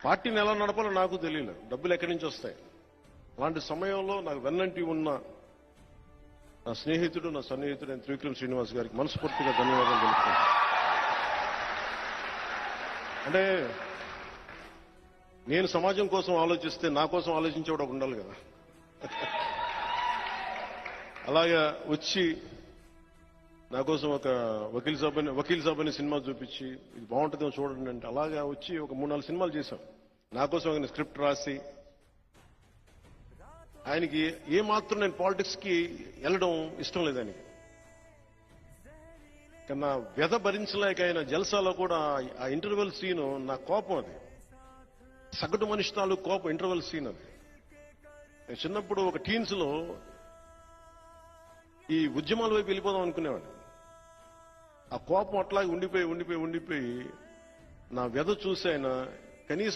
పార్టీని ఎలా నడపాలో నాకు తెలియలేదు, డబ్బులు ఎక్కడి నుంచి వస్తాయి. అలాంటి సమయంలో నాకు వెన్నంటి ఉన్న నా స్నేహితుడు, నా సన్నిహితుడు అయిన త్రివిక్రమ్ శ్రీనివాస్ గారికి మనస్ఫూర్తిగా ధన్యవాదాలు తెలుపుతున్నాను. అంటే నేను సమాజం కోసం ఆలోచిస్తే నా కోసం ఆలోచించేవాడు ఒక ఉండాలి కదా. అలాగా వచ్చి నా కోసం ఒక వకీల్ సాబ్ అనే సినిమా చూపించి ఇది బాగుంటుందేమో చూడండి అంటే అలాగా వచ్చి ఒక 3-4 సినిమాలు చేశాం. నా కోసం ఆయన స్క్రిప్ట్ రాసి, ఆయనకి ఏమాత్రం నేను పాలిటిక్స్ కి వెళ్ళడం ఇష్టం లేదు ఆయనకి. కన్నా వ్యధ భరించలేక ఆయన జల్సాలో కూడా ఆ ఇంటర్వెల్ సీన్ నా కోపం, అది సగటు మనిషి తాలూకు కోపం ఇంటర్వెల్ సీన్. అది నేను చిన్నప్పుడు ఒక టీన్స్ లో ఈ ఉద్యమాల వైపు వెళ్ళిపోదాం అనుకునేవాడు. ఆ కోపం అట్లాగే ఉండిపోయి నా వ్యధ చూసి ఆయన కనీసం